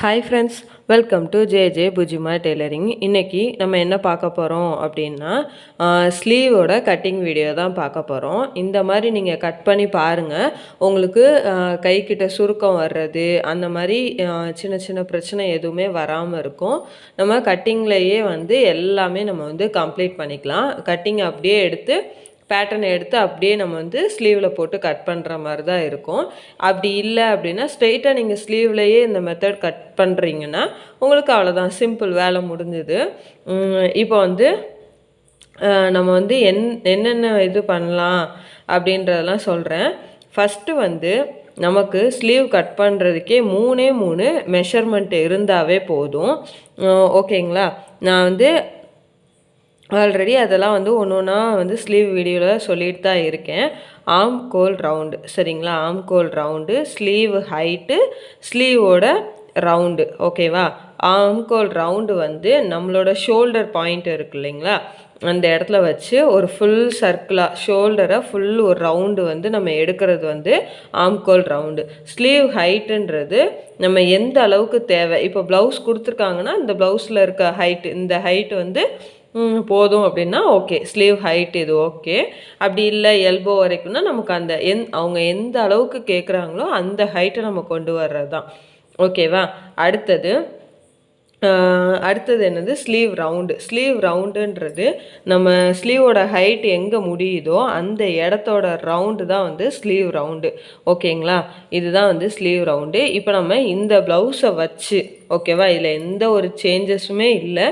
Hi friends, welcome to J bujjima tailoring. இன்றைக்கி நம்ம என்ன பார்க்க போகிறோம் அப்படின்னா ஸ்லீவோட கட்டிங் வீடியோ தான் பார்க்க போகிறோம். இந்த மாதிரி நீங்கள் கட் பண்ணி பாருங்கள். உங்களுக்கு கைக்கிட்ட சுருக்கம் வர்றது அந்த மாதிரி சின்ன சின்ன பிரச்சனை எதுவுமே வராமல் இருக்கும். நம்ம கட்டிங்லேயே எல்லாமே நம்ம கம்ப்ளீட் பண்ணிக்கலாம். கட்டிங் அப்படியே எடுத்து பேட்டர்ன் எடுத்து அப்படியே நம்ம ஸ்லீவில் போட்டு கட் பண்ணுற மாதிரி தான் இருக்கும். அப்படி இல்லை அப்படின்னா ஸ்ட்ரெயிட்டாக நீங்கள் ஸ்லீவ்லேயே இந்த மெத்தட் கட் பண்ணுறீங்கன்னா உங்களுக்கு அவ்வளோதான், சிம்பிள், வேலை முடிஞ்சுது. இப்போ நம்ம என்னென்ன இது பண்ணலாம் அப்படின்றதெல்லாம் சொல்கிறேன். ஃபஸ்ட்டு நமக்கு ஸ்லீவ் கட் பண்ணுறதுக்கே மூணு மெஷர்மெண்ட் இருந்தாவே போதும். ஓகேங்களா? நான் ஆல்ரெடி அதெல்லாம் ஒன்று ஒன்றா ஸ்லீவ் வீடியோவில் சொல்லிட்டு தான் இருக்கேன். ஆம் கோல் ரவுண்டு, சரிங்களா? ஆம் கோல் ரவுண்டு, ஸ்லீவ் ஹைட்டு, ஸ்லீவோட ரவுண்டு, ஓகேவா? ஆம் கோல் ரவுண்டு நம்மளோட ஷோல்டர் பாயிண்ட் இருக்கு இல்லைங்களா, அந்த இடத்துல வச்சு ஒரு ஃபுல் சர்க்கிளாக ஷோல்டரை ஃபுல் ஒரு ரவுண்டு நம்ம எடுக்கிறது ஆம்கோல் ரவுண்டு. ஸ்லீவ் ஹைட்டுன்றது நம்ம எந்த அளவுக்கு தேவை, இப்போ ப்ளவுஸ் கொடுத்துருக்காங்கன்னா இந்த ப்ளவுஸில் இருக்க ஹைட்டு, இந்த ஹைட்டு போதும் அப்படின்னா ஓகே, ஸ்லீவ் ஹைட் இது ஓகே. அப்படி இல்லை எல்போ வரைக்கும்னா நமக்கு அந்த அவங்க எந்த அளவுக்கு கேட்குறாங்களோ அந்த ஹைட்டை நம்ம கொண்டு வர்றது தான், ஓகேவா? அடுத்தது என்னது, ஸ்லீவ் ரவுண்டு. ஸ்லீவ் ரவுண்டுன்றது நம்ம ஸ்லீவோட ஹைட் எங்கே முடியுதோ அந்த இடத்தோட ரவுண்டு தான் ஸ்லீவ் ரவுண்டு, ஓகேங்களா? இதுதான் ஸ்லீவ் ரவுண்டு. இப்போ நம்ம இந்த ப்ளவுஸை வச்சு, ஓகேவா, இதில் எந்த ஒரு சேஞ்சஸுமே இல்லை,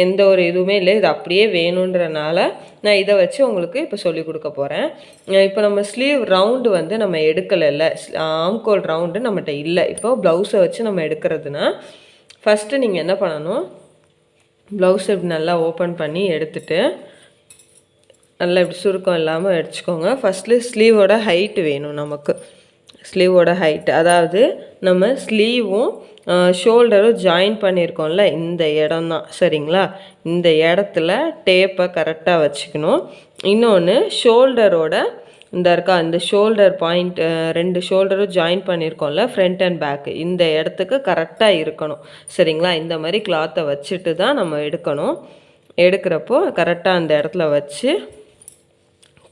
எந்த ஒரு இதுவுமே இல்லை, இது அப்படியே வேணுன்றனால நான் இதை வச்சு உங்களுக்கு இப்போ சொல்லிக் கொடுக்க போகிறேன். இப்போ நம்ம ஸ்லீவ் ரவுண்டு நம்ம எடுக்கலைல்ல, ஆம்கோல் ரவுண்டு நம்மகிட்ட இல்லை. இப்போ ப்ளவுஸை வச்சு நம்ம எடுக்கிறதுனா ஃபஸ்ட்டு நீங்கள் என்ன பண்ணணும், ப்ளவுஸை இப்படி நல்லா ஓப்பன் பண்ணி எடுத்துகிட்டு நல்லா இப்படி சுருக்கம் இல்லாமல் அடிச்சுக்கோங்க. ஃபஸ்ட்டு ஸ்லீவோட ஹைட்டு வேணும் நமக்கு. ஸ்லீவோட ஹைட்டு, அதாவது நம்ம ஸ்லீவும் ஷோல்டரும் ஜாயின் பண்ணியிருக்கோம்ல, இந்த இடம் தான், சரிங்களா? இந்த இடத்துல டேப்பை கரெக்டாக வச்சுக்கணும். இன்னொன்று ஷோல்டரோட இந்த ஷோல்டர் பாயிண்ட், ரெண்டு ஷோல்டரும் ஜாயின் பண்ணியிருக்கோம்ல, ஃப்ரண்ட் அண்ட் பேக்கு, இந்த இடத்துக்கு கரெக்டாக இருக்கணும், சரிங்களா? இந்த மாதிரி கிளாத்தை வச்சுட்டு தான் நம்ம எடுக்கணும். எடுக்கிறப்போ கரெக்டாக அந்த இடத்துல வச்சு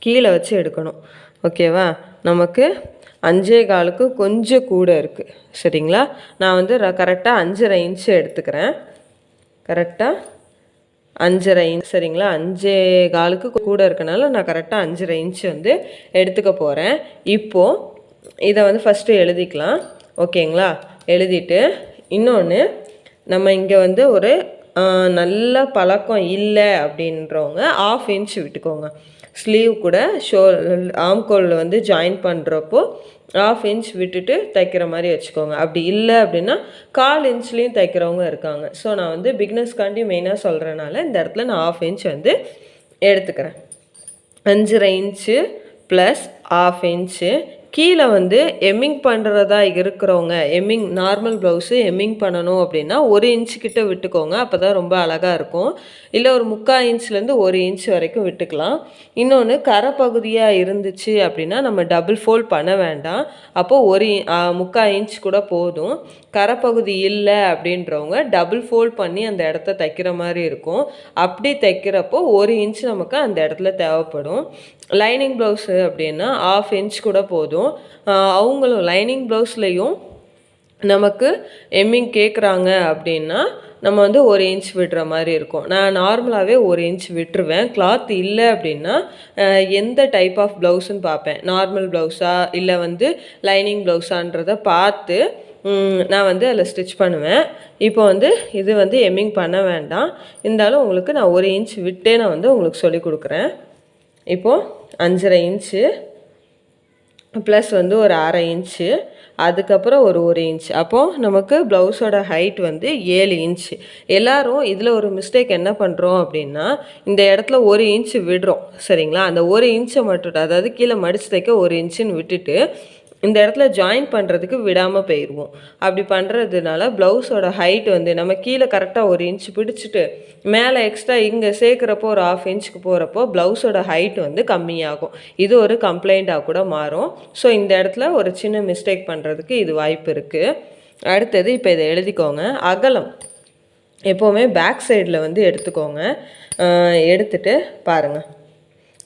கீழே வச்சு எடுக்கணும், ஓகேவா? நமக்கு 5.25 கொஞ்சம் கூட இருக்குது, சரிங்களா? நான் கரெக்டாக 5.5 இன்ச்சு எடுத்துக்கிறேன். கரெக்டாக 5.5 இன்ச், சரிங்களா? 5.25 கூட இருக்கனால நான் கரெக்டாக 5.5 இன்ச்சு எடுத்துக்க போகிறேன். இப்போது இதை ஃபஸ்ட்டு எழுதிக்கலாம், ஓகேங்களா? எழுதிட்டு இன்னொன்று, நம்ம இங்கே ஒரு நல்ல பழக்கம் இல்லை அப்படின்றவங்க 1/2 இன்ச் விட்டுக்கோங்க. ஸ்லீவ் கூட ஆம்கோலில் ஜாயின் பண்ணுறப்போ 1/2 இன்ச் விட்டுட்டு தைக்கிற மாதிரி வச்சுக்கோங்க. அப்படி இல்லை அப்படின்னா 1/4 இன்ச்லேயும் தைக்கிறவங்க இருக்காங்க. ஸோ நான் பிகினர்ஸ்காண்டி மெயினாக சொல்கிறனால இந்த இடத்துல நான் 1/2 இன்ச் எடுத்துக்கிறேன். 5.5 இன்ச்சு ப்ளஸ் 1/2 இன்ச்சு. கீழே எம்மிங் பண்ணுறதா இருக்கிறவங்க, எம்மிங் நார்மல் ப்ளவுஸு எம்மிங் பண்ணணும் அப்படின்னா 1 இன்ச்சுக்கிட்ட விட்டுக்கோங்க, அப்போ தான் ரொம்ப அழகாக இருக்கும். இல்லை ஒரு 3/4 இன்ச்லேருந்து 1 இன்ச் வரைக்கும் விட்டுக்கலாம். இன்னொன்று, கரை பகுதியாக இருந்துச்சு அப்படின்னா நம்ம டபுள் ஃபோல்ட் பண்ண வேண்டாம், அப்போது 3/4 இன்ச் கூட போதும். கரைப்பகுதி இல்லை அப்படின்றவங்க டபுள் ஃபோல்ட் பண்ணி அந்த இடத்த தைக்கிற மாதிரி இருக்கும். அப்படி தைக்கிறப்போ 1 இன்ச் நமக்கு அந்த இடத்துல தேவைப்படும். லைனிங் ப்ளவுஸு அப்படின்னா 1/2 இன்ச் கூட போதும். அவங்களும் லைனிங் ப்ளவுஸ்லையும் நமக்கு எம்மிங் கேட்குறாங்க அப்படின்னா நம்ம 1 இன்ச் விடுற மாதிரி இருக்கும். நான் நார்மலாகவே 1 இன்ச் விட்டுருவேன். கிளாத் இல்லை அப்படின்னா எந்த டைப் ஆஃப் ப்ளவுஸுன்னு பார்ப்பேன், நார்மல் ப்ளவுஸா இல்லை லைனிங் ப்ளவுஸான்றதை பார்த்து நான் அதில் ஸ்டிச் பண்ணுவேன். இப்போ இது எம்மிங் பண்ண வேண்டாம், இருந்தாலும் உங்களுக்கு நான் 1 இன்ச் விட்டே நான் உங்களுக்கு சொல்லி கொடுக்குறேன். இப்போது 5.5 இன்ச்சு ப்ளஸ் ஒரு 1/2 இன்ச்சு, அதுக்கப்புறம் ஒரு 1 இன்ச், அப்போது நமக்கு ப்ளவுஸோட ஹைட் 7 இன்ச்சு. எல்லோரும் இதில் ஒரு மிஸ்டேக் என்ன பண்ணுறோம் அப்படின்னா இந்த இடத்துல 1 இன்ச்சு விடுறோம், சரிங்களா? அந்த 1 இன்ச்சை மட்டும், அதாவது கீழே மடித்து தைக்க 1 இன்ச்சுன்னு விட்டுட்டு இந்த இடத்துல ஜாயின் பண்ணுறதுக்கு விடாமல் போயிடுவோம். அப்படி பண்ணுறதுனால ப்ளவுஸோட ஹைட் நம்ம கீழே கரெக்டாக 1 இன்ச் பிடிச்சிட்டு மேலே எக்ஸ்ட்ரா இங்கே சேர்க்குறப்போ ஒரு 1/2 இன்ச்சுக்கு போகிறப்போ ப்ளவுஸோட ஹைட் கம்மியாகும். இது ஒரு கம்ப்ளைண்ட்டாக கூட மாறும். ஸோ இந்த இடத்துல ஒரு சின்ன மிஸ்டேக் பண்ணுறதுக்கு இது வாய்ப்பு இருக்குது. அடுத்தது இப்போ இதை எழுதிக்கோங்க. அகலம் எப்போவுமே பேக் சைடில் வந்து எடுத்துக்கோங்க. எடுத்துகிட்டு பாருங்கள்,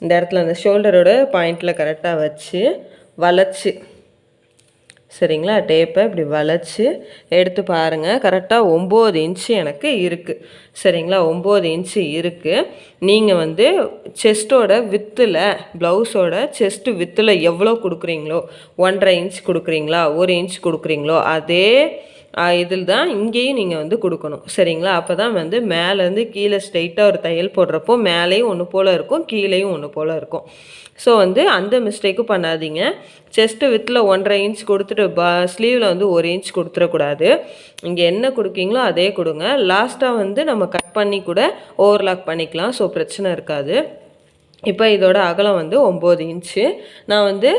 இந்த இடத்துல அந்த ஷோல்டரோட பாயிண்டில் கரெக்டாக வச்சு வளைச்சி, சரிங்களா, டேப்பை இப்படி வளைச்சி எடுத்து பாருங்கள். கரெக்டாக 9 இன்ச்சு எனக்கு இருக்குது. சரிங்களா, 9 இன்ச்சு இருக்குது. நீங்கள் வந்து செஸ்ட்டோட வித்தில், ப்ளவுஸோட செஸ்ட்டு வித்தில் எவ்வளோ கொடுக்குறீங்களோ, 1.5 இன்ச் கொடுக்குறீங்களா, 1 இன்ச் கொடுக்குறீங்களோ, அதே இதில் தான் இங்கேயும் நீங்கள் வந்து கொடுக்கணும். சரிங்களா, அப்போ தான் வந்து மேலேருந்து கீழே ஸ்ட்ரைட்டாக ஒரு தையல் போடுறப்போ மேலேயும் ஒன்று போல் இருக்கும், கீழேயும் ஒன்று போல் இருக்கும். ஸோ வந்து அந்த மிஸ்டேக்கும் பண்ணாதீங்க. செஸ்ட்டு வித்தில் 1.5 இன்ச் கொடுத்துட்டு ஸ்லீவில் வந்து 1 இன்ச் கொடுத்துடக்கூடாது. இங்கே என்ன கொடுக்கீங்களோ அதே கொடுங்க. லாஸ்ட்டாக வந்து நம்ம கட் பண்ணி கூட ஓவர்லாக் பண்ணிக்கலாம், ஸோ பிரச்சனை இருக்காது. இப்போ இதோட அகலம் வந்து 9 இன்ச்சு. நான் வந்து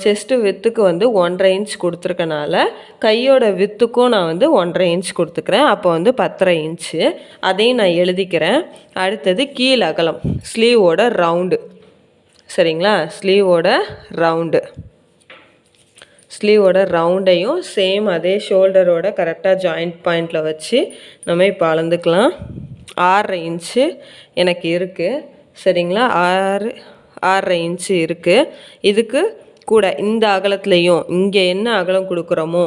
செஸ்ட்டு வித்துக்கு வந்து 1.5 இன்ச் கொடுத்துருக்கனால கையோட வித்துக்கும் நான் வந்து 1.5 இன்ச் கொடுத்துக்கிறேன். அப்போ வந்து 10.5 இன்ச்சு. அதையும் நான் எழுதிக்கிறேன். அடுத்தது கீழ் அகலம், ஸ்லீவோட ரவுண்டு. சரிங்களா, ஸ்லீவோட ரவுண்டையும் சேம் அதே ஷோல்டரோட கரெக்டாக ஜாயிண்ட் பாயிண்டில் வச்சு நம்ம இப்போ அளந்துக்கலாம். 6.5 இன்ச்சு எனக்கு இருக்குது. சரிங்களா, 6.5 இன்ச்சு இருக்குது. இதுக்கு கூட இந்த அகலத்துலேயும் இங்கே என்ன அகலம் கொடுக்குறோமோ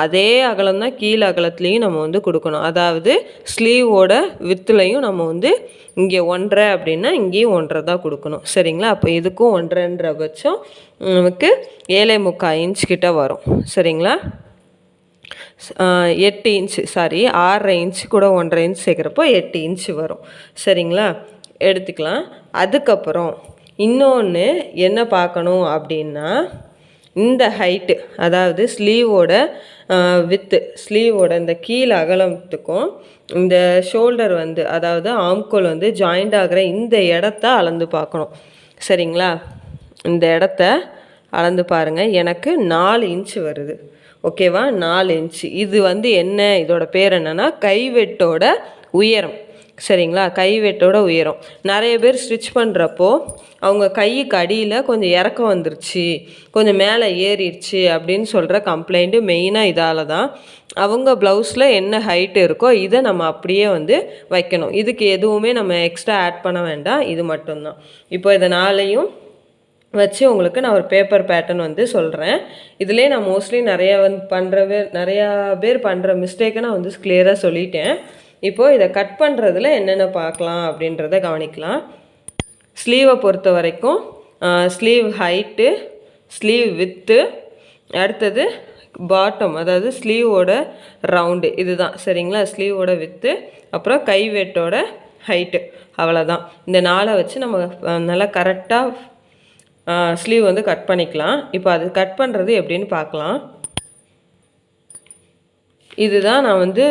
அதே அகலம் தான் கீழே அகலத்துலேயும் நம்ம வந்து கொடுக்கணும். அதாவது ஸ்லீவோட வித்துலையும் நம்ம வந்து இங்கே 1.5 அப்படின்னா இங்கேயும் 1.5 தான் கொடுக்கணும். சரிங்களா, அப்போ இதுக்கும் 1.5ன்ற பட்சம் நமக்கு 7.25 இன்ச் கிட்ட வரும். சரிங்களா, 8 இன்ச்சு, சாரி 6.5 இன்ச்சு கூட 1.5 இன்ச் சேர்க்குறப்போ 8 இன்ச்சு வரும். சரிங்களா, எடுத்துக்கலாம். அதுக்கப்புறம் இன்னொன்று என்ன பார்க்கணும் அப்படின்னா, இந்த ஹைட்டு, அதாவது ஸ்லீவோட வித்து, ஸ்லீவோட இந்த கீழ் அகலத்துக்கும் இந்த ஷோல்டர் வந்து, அதாவது ஆம்கோல் வந்து ஜாயிண்ட் ஆகிற இந்த இடத்த அளந்து பார்க்கணும். சரிங்களா, இந்த இடத்த அளந்து பாருங்கள். எனக்கு 4 இன்ச்சு வருது. ஓகேவா, 4 இன்ச்சு. இது வந்து என்ன, இதோட பேர் என்னென்னா கைவெட்டோட உயரம். சரிங்களா, கைவெட்டோட உயரம். நிறைய பேர் ஸ்டிச் பண்ணுறப்போ அவங்க கைக்கு அடியில் கொஞ்சம் இறக்கம் வந்துருச்சு, கொஞ்சம் மேலே ஏறிடுச்சு அப்படின்னு சொல்கிற கம்ப்ளைண்ட்டு மெயினாக இதால் தான். அவங்க ப்ளவுஸில் என்ன ஹைட்டு இருக்கோ இதை நம்ம அப்படியே வந்து வைக்கணும். இதுக்கு எதுவுமே நம்ம எக்ஸ்ட்ரா ஆட் பண்ண வேண்டாம், இது மட்டும்தான். இப்போ இதை 4ஐயும் வச்சு உங்களுக்கு நான் ஒரு பேப்பர் பேட்டர்ன் வந்து சொல்கிறேன். இதிலே நான் மோஸ்ட்லி நிறையா பேர் பண்ணுற மிஸ்டேக்கை நான் வந்து கிளியராக சொல்லிட்டேன். இப்போது இதை கட் பண்ணுறதுல என்னென்ன பார்க்கலாம் அப்படின்றத கவனிக்கலாம். ஸ்லீவை பொறுத்த வரைக்கும் ஸ்லீவ் ஹைட்டு, ஸ்லீவ் வித்து, அடுத்தது பாட்டம், அதாவது ஸ்லீவோட ரவுண்டு, இதுதான். சரிங்களா, ஸ்லீவோட வித்து, அப்புறம் கைவெட்டோட ஹைட்டு, அவ்வளோதான். இந்த 4 வச்சு நம்ம நல்லா கரெக்டாக ஸ்லீவ் வந்து கட் பண்ணிக்கலாம். இப்போ அது கட் பண்ணுறது எப்படின்னு பார்க்கலாம். இதுதான் நான் வந்து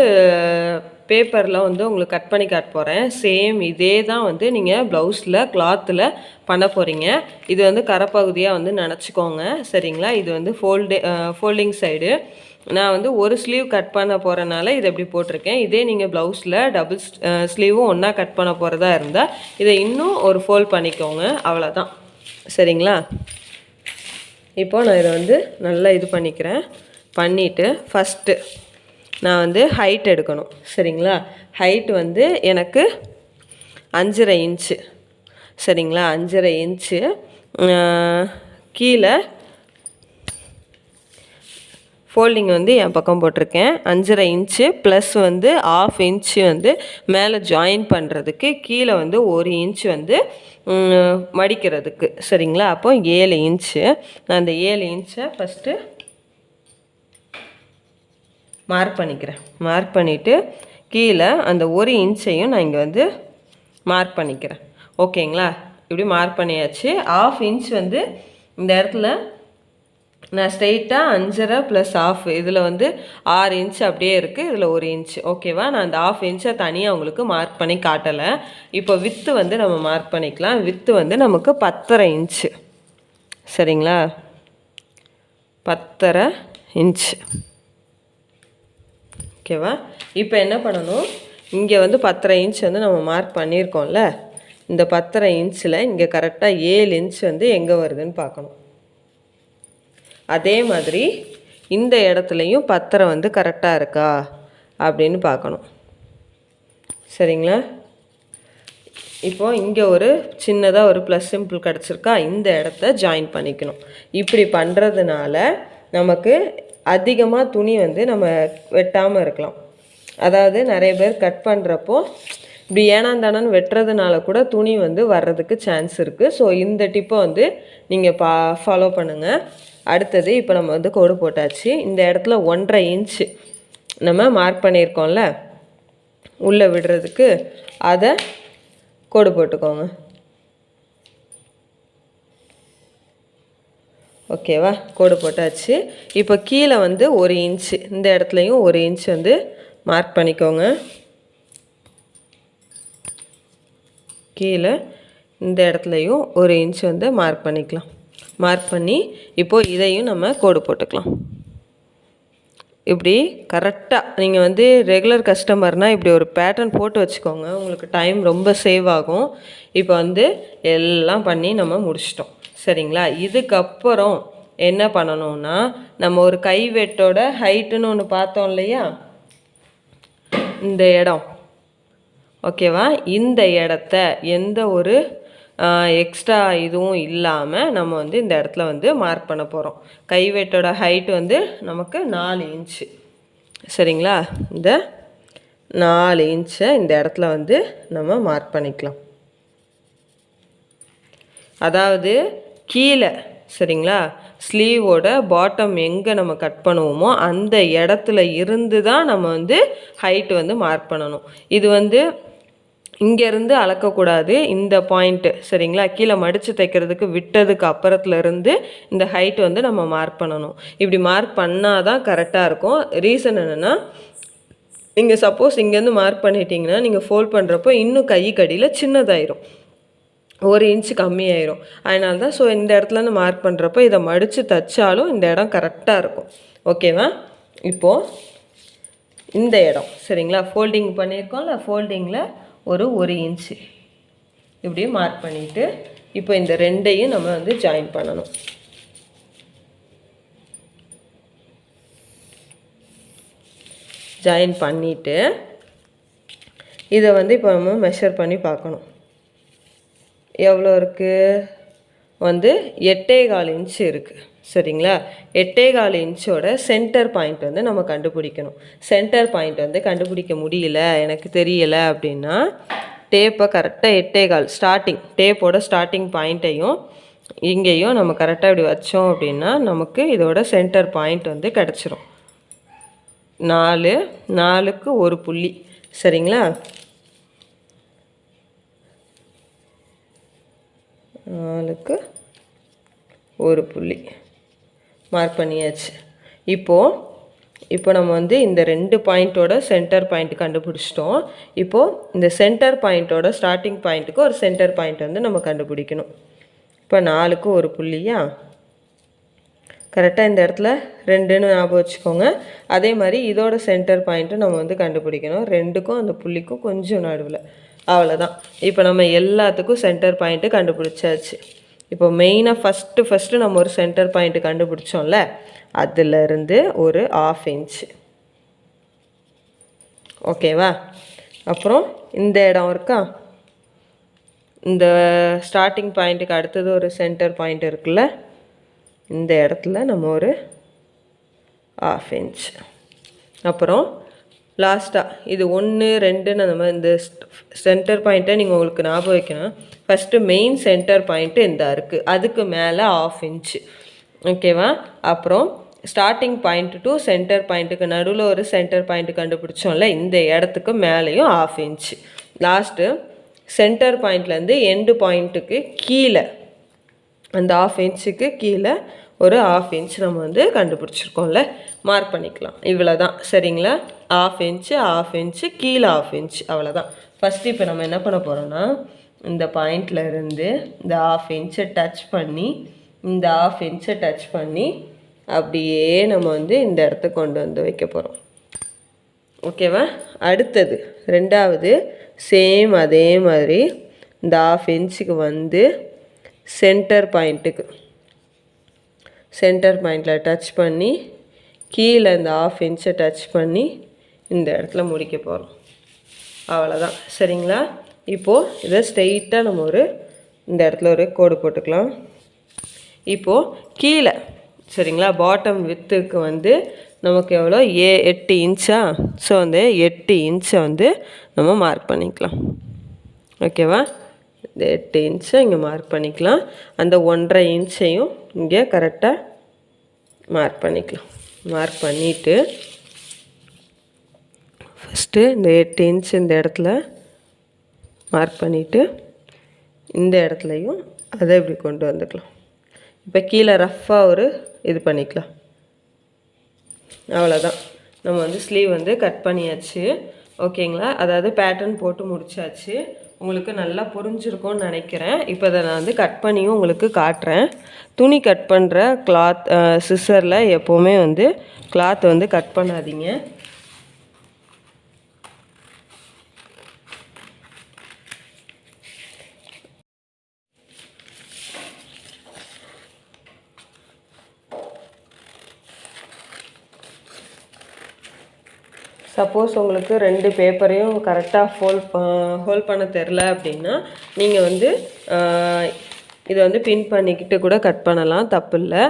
பேப்பரில் வந்து உங்களுக்கு கட் பண்ணி காட்ட போகிறேன். சேம் இதே தான் வந்து நீங்கள் ப்ளவுஸில் கிளாத்தில் பண்ண போகிறீங்க. இது வந்து கரைப்பகுதியாக வந்து நினச்சிக்கோங்க. சரிங்களா, இது வந்து ஃபோல்டிங் சைடு. நான் வந்து ஒரு ஸ்லீவ் கட் பண்ண போகிறனால இதை எப்படி போட்டிருக்கேன். இதே நீங்கள் ப்ளவுஸில் டபுள் ஸ்லீவும் ஒன்றா கட் பண்ண போகிறதா இருந்தால் இதை இன்னும் ஒரு ஃபோல்ட் பண்ணிக்கோங்க, அவ்வளோதான். சரிங்களா, இப்போது நான் இதை வந்து நல்லா இது பண்ணிவிட்டு ஃபஸ்ட்டு நான் வந்து ஹைட் எடுக்கணும். சரிங்களா, ஹைட் வந்து எனக்கு 5.5 இன்ச்சு. சரிங்களா, 5.5 இன்ச்சு. கீழே ஃபோல்டிங் வந்து என் பக்கம் போட்டிருக்கேன். 5.5 இன்ச்சு ப்ளஸ் வந்து 1/2 இன்ச்சு வந்து மேலே ஜாயின் பண்ணுறதுக்கு, கீழே வந்து 1 இன்ச்சு வந்து மடிக்கிறதுக்கு. சரிங்களா, அப்போ 7 இன்ச்சு. நான் அந்த 7 இன்ச்சை ஃபஸ்ட்டு மார்க் பண்ணிக்கிறேன். மார்க் பண்ணிவிட்டு கீழே அந்த 1 இன்ச்சையும் நான் இங்கே வந்து மார்க் பண்ணிக்கிறேன். ஓகேங்களா, இப்படி மார்க் பண்ணியாச்சு. 1/2 இன்ச் வந்து இந்த இடத்துல நான் ஸ்ட்ரெயிட்டாக 5.5 + 1/2, இதில் வந்து 6 இன்ச்சு அப்படியே இருக்குது, இதில் 1 இன்ச்சு. ஓகேவா, நான் அந்த 1/2 இன்ச்சை தனியாக உங்களுக்கு மார்க் பண்ணி காட்டலை. இப்போ வித்து வந்து நம்ம மார்க் பண்ணிக்கலாம். வித்து வந்து நமக்கு 10.5 இன்ச்சு. சரிங்களா, 10.5 இன்ச்சு. ஓகேவா, இப்போ என்ன பண்ணணும், இங்கே வந்து 10.5 இன்ச் வந்து நம்ம மார்க் பண்ணியிருக்கோம்ல, இந்த 10.5 இன்ச்சில் இங்கே கரெக்டாக 7 இன்ச் வந்து எங்கே வருதுன்னு பார்க்கணும். அதே மாதிரி இந்த இடத்துலையும் பத்தரை வந்து கரெக்டாக இருக்கா அப்படின்னு பார்க்கணும். சரிங்களா? இப்போது இங்கே ஒரு சின்னதாக ஒரு ப்ளஸ் சிம்பிள் கிடச்சிருக்கா, இந்த இடத்த ஜாயின் பண்ணிக்கணும். இப்படி பண்ணுறதுனால நமக்கு அதிகமாக துணி வந்து நம்ம வெட்டாமல் இருக்கலாம். அதாவது நிறைய பேர் கட் பண்ணுறப்போ இப்படி ஏனாந்தானன்னு வெட்டுறதுனால கூட துணி வந்து வர்றதுக்கு சான்ஸ் இருக்குது. ஸோ இந்த டிப்பை வந்து நீங்கள் ஃபாலோ பண்ணுங்கள். அடுத்தது இப்போ நம்ம வந்து கோடு போட்டாச்சு. இந்த இடத்துல 1.5 இன்ச்சு நம்ம மார்க் பண்ணியிருக்கோம்ல உள்ளே விடுறதுக்கு, அதை கோடு போட்டுக்கோங்க. ஓகேவா? கோடு போட்டாச்சு. இப்போ கீழே வந்து 1 இன்ச்சு, இந்த இடத்துலையும் 1 இன்ச் வந்து மார்க் பண்ணிக்கோங்க. கீழே இந்த இடத்துலையும் 1 இன்ச் வந்து மார்க் பண்ணிக்கலாம். மார்க் பண்ணி இப்போது இதையும் நம்ம கோடு போட்டுக்கலாம். இப்படி கரெக்டாக நீங்கள் வந்து ரெகுலர் கஸ்டமர்னால் இப்படி ஒரு பேட்டர்ன் போட்டு வச்சுக்கோங்க. உங்களுக்கு டைம் ரொம்ப சேவ் ஆகும். இப்போ வந்து எல்லாம் பண்ணி நம்ம முடிச்சிட்டோம். சரிங்களா? இதுக்கப்புறம் என்ன பண்ணணும்னா, நம்ம ஒரு கைவெட்டோட ஹைட்டுன்னு ஒன்று பார்த்தோம் இல்லையா, இந்த இடம். ஓகேவா? இந்த இடத்த எந்த ஒரு எக்ஸ்ட்ரா இதுவும் இல்லாமல் நம்ம வந்து இந்த இடத்துல வந்து மார்க் பண்ண போகிறோம். கைவெட்டோட ஹைட் வந்து நமக்கு 4 இன்ச்சு. சரிங்களா? இந்த 4 இன்ச்சை இந்த இடத்துல வந்து நம்ம மார்க் பண்ணிக்கலாம். அதாவது கீழே, சரிங்களா, ஸ்லீவோட பாட்டம் எங்கே நம்ம கட் பண்ணுவோமோ அந்த இடத்துல இருந்து தான் நம்ம வந்து ஹைட்டு வந்து மார்க் பண்ணணும். இது வந்து இங்கேருந்து அளக்கக்கூடாது, இந்த பாயிண்ட்டு. சரிங்களா? கீழே மடித்து தைக்கிறதுக்கு விட்டதுக்கு அப்புறத்துலேருந்து இந்த ஹைட் வந்து நம்ம மார்க் பண்ணணும். இப்படி மார்க் பண்ணால் தான் கரெக்டாக இருக்கும். ரீசன் என்னென்னா, நீங்கள் சப்போஸ் இங்கேருந்து மார்க் பண்ணிட்டீங்கன்னா நீங்கள் ஃபோல்ட் பண்ணுறப்போ இன்னும் கை கடியில் சின்னதாயிரும், 1 இன்ச்சு கம்மியாயிரும். அதனால தான் ஸோ இந்த இடத்துலேருந்து மார்க் பண்ணுறப்போ இதை மடித்து தைச்சாலும் இந்த இடம் கரெக்டாக இருக்கும். ஓகேவா? இப்போது இந்த இடம், சரிங்களா, ஃபோல்டிங் பண்ணியிருக்கோம்ல, ஃபோல்டிங்கில் ஒரு 1 இன்ச்சு இப்படி மார்க் பண்ணிவிட்டு இப்போ இந்த ரெண்டையும் நம்ம வந்து ஜாயின் பண்ணணும். ஜாயின் பண்ணிவிட்டு இதை வந்து இப்போ நம்ம மெஷர் பண்ணி பார்க்கணும். எவ்வளோ இருக்குது? வந்து 8.25 இன்ச்சு இருக்குது. சரிங்களா? 8.25 இன்ச்சோட சென்டர் பாயிண்ட் வந்து நம்ம கண்டுபிடிக்கணும். சென்டர் பாயிண்ட் வந்து கண்டுபிடிக்க முடியல, எனக்கு தெரியலை அப்படின்னா, டேப்பை கரெக்டாக 8.25 ஸ்டார்டிங், டேப்போட ஸ்டார்டிங் பாயிண்ட்டையும் இங்கேயும் நம்ம கரெக்டாக இப்படி வச்சோம் அப்படின்னா நமக்கு இதோட சென்டர் பாயிண்ட் வந்து கிடச்சிரும். 4க்கு ஒரு புள்ளி. சரிங்களா? 4க்கு ஒரு புள்ளி மார்க் பண்ணியாச்சு. இப்போ நம்ம வந்து இந்த 2 பாயிண்ட்டோட சென்டர் பாயிண்ட் கண்டுபிடிச்சிட்டோம். இப்போது இந்த சென்டர் பாயிண்ட்டோட ஸ்டார்டிங் பாயிண்ட்டுக்கு ஒரு சென்டர் பாயிண்ட் வந்து நம்ம கண்டுபிடிக்கணும். இப்போ 4க்கு ஒரு புள்ளியா, கரெக்டாக இந்த இடத்துல 2ன்னு ஞாபகம் வச்சுக்கோங்க. அதே மாதிரி இதோட சென்டர் பாயிண்ட்டும் நம்ம வந்து கண்டுபிடிக்கணும். 2க்கும் அந்த புள்ளிக்கும் கொஞ்சம் நடுவில். அவ்வளோதான். இப்போ நம்ம எல்லாத்துக்கும் சென்டர் பாயிண்ட்டு கண்டுபிடிச்சாச்சு. இப்போ மெயினாக ஃபஸ்ட்டு நம்ம ஒரு சென்டர் பாயிண்ட்டு கண்டுபிடிச்சோம்ல, அதிலிருந்து ஒரு 1/2 இன்ச்சு. ஓகேவா? அப்புறம் இந்த இடம் இருக்கா, இந்த ஸ்டார்டிங் பாயிண்ட்டுக்கு அடுத்தது ஒரு சென்டர் பாயிண்ட் இருக்குல்ல, இந்த இடத்துல நம்ம ஒரு 1/2 இன்ச். அப்புறம் லாஸ்ட்டாக இது 1, 2ன்னு அந்த மாதிரி இந்த சென்டர் பாயிண்ட்டை நீங்கள் உங்களுக்கு ஞாபகம் வைக்கணும். ஃபஸ்ட்டு மெயின் சென்டர் பாயிண்ட்டு இந்த இருக்குது, அதுக்கு மேலே 1/2 இன்ச்சு. ஓகேவா? அப்புறம் ஸ்டார்டிங் பாயிண்ட் டு சென்டர் பாயிண்ட்டுக்கு நடுவில் ஒரு சென்டர் பாயிண்ட்டு கண்டுபிடிச்சோம்ல, இந்த இடத்துக்கு மேலேயும் 1/2 இன்ச்சு. லாஸ்ட்டு சென்டர் பாயிண்ட்லேருந்து எண்டு பாயிண்ட்டுக்கு கீழே, அந்த 1/2 இன்ச்சுக்கு கீழே ஒரு 1/2 இன்ச் நம்ம வந்து கண்டுபிடிச்சிருக்கோம்ல, மார்க் பண்ணிக்கலாம். இவ்வளோ தான். சரிங்களா? 1/2 இன்ச்சு 1/2 இன்ச்சு கீழே 1/2 இன்ச், அவ்வளோதான். ஃபஸ்ட்டு இப்போ நம்ம என்ன பண்ண போகிறோன்னா, இந்த பாயிண்டில் இருந்து இந்த 1/2 இன்ச்சை டச் பண்ணி, இந்த 1/2 இன்ச்சை டச் பண்ணி அப்படியே நம்ம வந்து இந்த இடத்துக்கு கொண்டு வந்து வைக்க போகிறோம். ஓகேவா? அடுத்தது ரெண்டாவது சேம் அதே மாதிரி இந்த 1/2 இன்ச்சுக்கு வந்து சென்டர் பாயிண்ட்டுக்கு, சென்டர் பாயிண்டில் டச் பண்ணி கீழே இந்த 1/2 இன்ச்சை டச் பண்ணி இந்த இடத்துல முடிக்க போகிறோம். அவ்வளோதான். சரிங்களா? இப்போது இதை ஸ்ட்ரெயிட்டாக நம்ம இந்த இடத்துல ஒரு கோடு போட்டுக்கலாம். இப்போது கீழே சரிங்களா பாட்டம் வித்துக்கு வந்து நமக்கு எவ்வளோ 8 இன்ச்சா. ஸோ அந்த 8 இன்ச்சை வந்து நம்ம மார்க் பண்ணிக்கலாம். ஓகேவா? இந்த 8 இன்ச்சை இங்கே மார்க் பண்ணிக்கலாம். அந்த 1.5 இன்ச்சையும் இங்கே கரெக்டாக மார்க் பண்ணிக்கலாம். மார்க் பண்ணிவிட்டு ஃபஸ்ட்டு இந்த 8 இன்ச் இந்த இடத்துல மார்க் பண்ணிவிட்டு இந்த இடத்துலையும் அதை இப்படி கொண்டு வந்துக்கலாம். இப்போ கீழே ரஃப்பாக இது பண்ணிக்கலாம். அவ்வளோதான். நம்ம வந்து ஸ்லீவ் வந்து கட் பண்ணியாச்சு. ஓகேங்களா? அதாவது பேட்டர்ன் போட்டு முடிச்சாச்சு. உங்களுக்கு நல்லா புரிஞ்சிருக்கும்னு நினைக்கிறேன். இப்போ அதை நான் வந்து கட் பண்ணியும் உங்களுக்கு காட்டுறேன். துணி கட் பண்ணுற சிசரில் எப்போவுமே வந்து கிளாத் வந்து கட் பண்ணாதீங்க. சப்போஸ் உங்களுக்கு 2 பேப்பரையும் கரெக்டாக ஹோல்ட் பண்ண தெரில அப்படின்னா நீங்கள் வந்து இதை வந்து பின் பண்ணிக்கிட்டு கூட கட் பண்ணலாம், தப்பு இல்லை.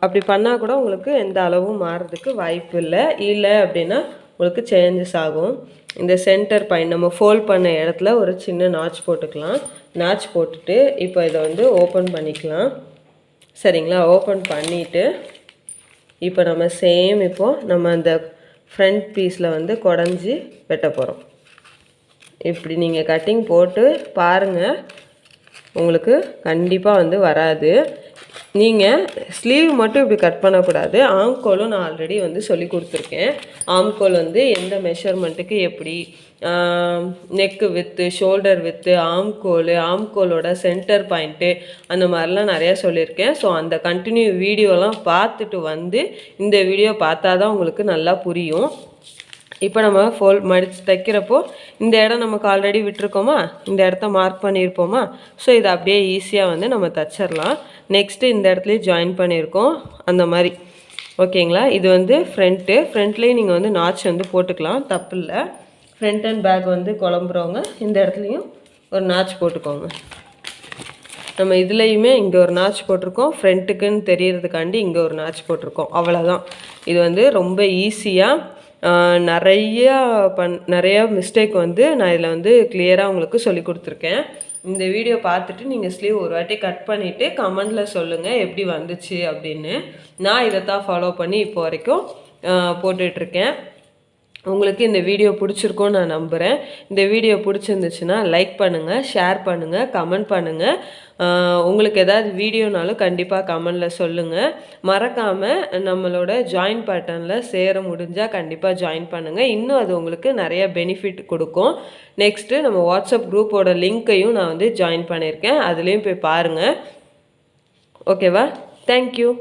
அப்படி பண்ணால் கூட உங்களுக்கு எந்த அளவும் மாறுறதுக்கு வாய்ப்பு இல்லை அப்படின்னா உங்களுக்கு சேஞ்சஸ் ஆகும். இந்த சென்டர் பாயிண்ட் நம்ம ஃபோல்ட் பண்ண இடத்துல ஒரு சின்ன நாட்ச் போட்டுக்கலாம். நாட்ச் போட்டுட்டு இப்போ இதை வந்து ஓப்பன் பண்ணிக்கலாம். சரிங்களா? ஓப்பன் பண்ணிவிட்டு இப்போ நம்ம இப்போது நம்ம அந்த ஃப்ரண்ட் பீஸில் வந்து குடஞ்சி வெட்ட போகிறோம். இப்படி நீங்கள் கட்டிங் போட்டு பாருங்கள், உங்களுக்கு கண்டிப்பாக வந்து வராது. நீங்கள் ஸ்லீவ் மட்டும் இப்படி கட் பண்ணக்கூடாது. ஆம்கோலும் நான் ஆல்ரெடி வந்து சொல்லி கொடுத்துருக்கேன். ஆம்கோல் வந்து எந்த மெஷர்மெண்ட்டுக்கு எப்படி, neck with, shoulder with, ஆம்கோலோட centre point, அந்த மாதிரிலாம் நிறையா சொல்லியிருக்கேன். ஸோ அந்த கண்டினியூ வீடியோலாம் பார்த்துட்டு வந்து இந்த வீடியோ பார்த்தா தான் உங்களுக்கு நல்லா புரியும். இப்போ நம்ம மடித்து தைக்கிறப்போ இந்த இடம் நமக்கு ஆல்ரெடி விட்டுருக்கோமா, இந்த இடத்த மார்க் பண்ணியிருப்போமா. ஸோ இதை அப்படியே ஈஸியாக வந்து நம்ம தைச்சிடலாம். நெக்ஸ்ட்டு இந்த இடத்துலையும் ஜாயின் பண்ணியிருக்கோம் அந்த மாதிரி. ஓகேங்களா? இது வந்து ஃப்ரண்ட்லேயும் நீங்கள் வந்து நாட்ச் வந்து போட்டுக்கலாம், தப்பு இல்லை. ஃப்ரண்ட் அண்ட் பேக் வந்து குழம்புறவங்க இந்த இடத்துலையும் ஒரு நாட்ச் போட்டுக்கோங்க. நம்ம இதுலேயுமே இங்கே ஒரு நாட்ச் போட்டிருக்கோம், ஃப்ரண்ட்டுக்குன்னு தெரியறதுக்காண்டி இங்கே ஒரு நாட்ச் போட்டிருக்கோம். அவ்வளோதான். இது வந்து ரொம்ப ஈஸியாக நிறையா மிஸ்டேக் வந்து நான் இதில் வந்து கிளியராக உங்களுக்கு சொல்லி கொடுத்துருக்கேன். இந்த வீடியோ பார்த்துட்டு நீங்கள் ஸ்லீவ் ஒரு வாட்டி கட் பண்ணிவிட்டு கமெண்டில் சொல்லுங்கள் எப்படி வந்துச்சு அப்படின்னு. நான் இதை தான் ஃபாலோ பண்ணி இப்போ வரைக்கும் போட்டுட்ருக்கேன். உங்களுக்கு இந்த வீடியோ பிடிச்சிருக்கோன்னு நான் நம்புகிறேன். இந்த வீடியோ பிடிச்சிருந்துச்சுன்னா லைக் பண்ணுங்கள், ஷேர் பண்ணுங்கள், கமெண்ட் பண்ணுங்கள். உங்களுக்கு ஏதாவது வீடியோனாலும் கண்டிப்பாக கமெண்டில் சொல்லுங்கள். மறக்காமல் நம்மளோட ஜாயின் பேட்டர்னில் சேர முடிஞ்சால் கண்டிப்பாக ஜாயின் பண்ணுங்கள். இன்னும் அது உங்களுக்கு நிறைய பெனிஃபிட் கொடுக்கும். நெக்ஸ்ட்டு நம்ம வாட்ஸ்அப் குரூப்போட லிங்க்கையும் நான் வந்து ஜாயின் பண்ணியிருக்கேன், அதுலேயும் போய் பாருங்கள். ஓகேவா? தேங்க்யூ.